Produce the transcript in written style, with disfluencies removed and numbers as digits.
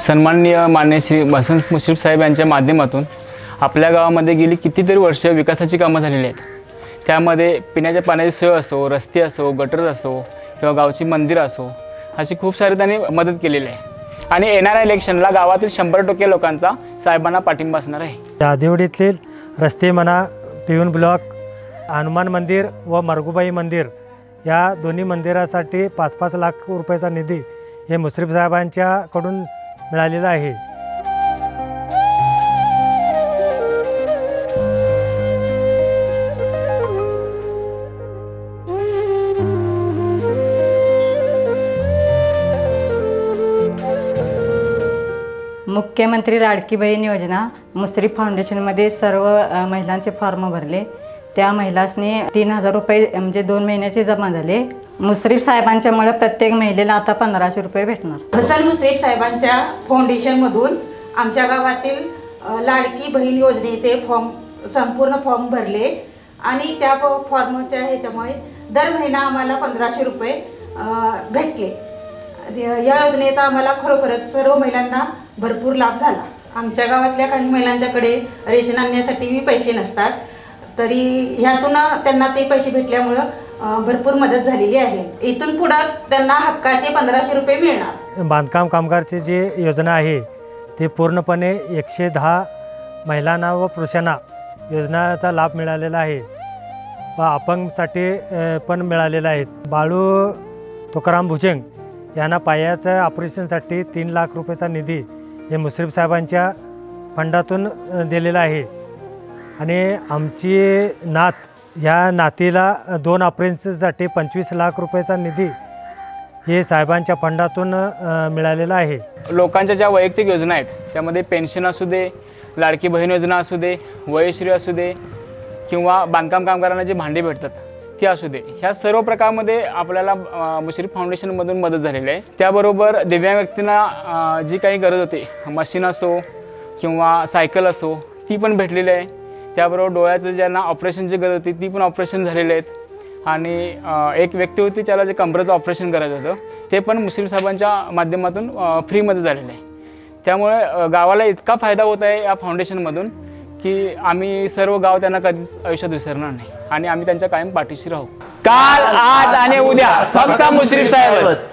सन्माननीय मान्य श्री बसंत मुश्रीफ साहेब यांच्या माध्यमातून आपल्या गावामध्ये गेली कितीतरी वर्ष विकासाची कामं झालेली आहेत। त्यामध्ये पिण्याच्या पाण्याची सोय असो, रस्ते असो, गटर असो किंवा गावची मंदिरं असो, अशी खूप सारी त्यांनी मदत केलेली आहे आणि येणाऱ्या इलेक्शनला गावातील 100% लोकांचा साहेबांना पाठिंबा असणार आहे। दादिवडीतील रस्ते म्हणा, पिऊन ब्लॉक, हनुमान मंदिर व मरगुबाई मंदिर या दोन्ही मंदिरासाठी 5-5 लाख रुपयाचा निधी हे मुश्रीफ साहेबांच्याकडून मिळालेला आहे। मुख्यमंत्री लाडकी बहीण योजना मुश्रीफ फाउंडेशनमध्ये सर्व महिलांचे फॉर्म भरले। त्या महिलांनी 3000 रुपये म्हणजे 2 महिन्याचे जमा झाले। मुश्रीफ साहेबांच्यामुळे प्रत्येक महिलेला आता 1500 रुपये भेटणार। हसन मुश्रीफ साहेबांच्या फाउंडेशनमधून आमच्या गावातील लाडकी बहीण योजनेचे संपूर्ण फॉर्म भरले आणि त्या फॉर्मच्या ह्याच्यामुळे दर महिना आम्हाला 1500 रुपये भेटले। या योजनेचा आम्हाला खरोखरच सर्व महिलांना भरपूर लाभ झाला। आमच्या गावातल्या काही महिलांच्याकडे रेशन आणण्यासाठी पैसे नसतात, तरी ह्यातून त्यांना ते पैसे भेटल्यामुळं भरपूर मदत झालेली आहे। इथून पुढे त्यांना हक्काचे 1500 रुपये मिळणार। बांधकाम कामगारची जी योजना आहे ती पूर्णपणे 110 महिलांना व पुरुषांना योजनेचा लाभ मिळालेला आहे व अपंगसाठी पण मिळालेला आहे। बाळू तुकाराम भुजंग यांना पायाच्या ऑपरेशनसाठी 3 लाख रुपयाचा निधी हे मुश्रीफ साहेबांच्या फंडातून दिलेला आहे आणि आमची नात ह्या नातीला 2 ऑपरेशनसाठी 25 लाख रुपयाचा निधी हे साहेबांच्या फंडातून मिळालेला आहे। लोकांच्या ज्या वैयक्तिक योजना आहेत त्यामध्ये पेन्शन असू दे, लाडकी बहीण योजना असू दे, वयश्री असू दे किंवा बांधकाम कामगारांना जे भांडे भेटतात ती असू दे, ह्या सर्व प्रकारामध्ये आपल्याला मुश्रीफ फाउंडेशनमधून मदत झालेली आहे। त्याबरोबर दिव्यांग व्यक्तींना जी काही गरज होती, मशीन असो किंवा सायकल असो, ती पण भेटलेली आहे। त्याबरोबर डोळ्याचं ज्यांना ऑपरेशनची गरज होती ती पण ऑपरेशन झालेले आहेत आणि एक व्यक्ती होती ज्याला जे कमरेचं ऑपरेशन करायचं होतं ते पण मुश्रीफ साहेबांच्या माध्यमातून फ्रीमध्ये झालेलं आहे। त्यामुळे गावाला इतका फायदा होत आहे या फाउंडेशनमधून की आम्ही सर्व गाव त्यांना कधीच आयुष्यात विसरणार नाही आणि आम्ही त्यांच्या कायम पाठीशी राहू। काल, आज आणि उद्या फक्त मुश्रीफ साहेबच।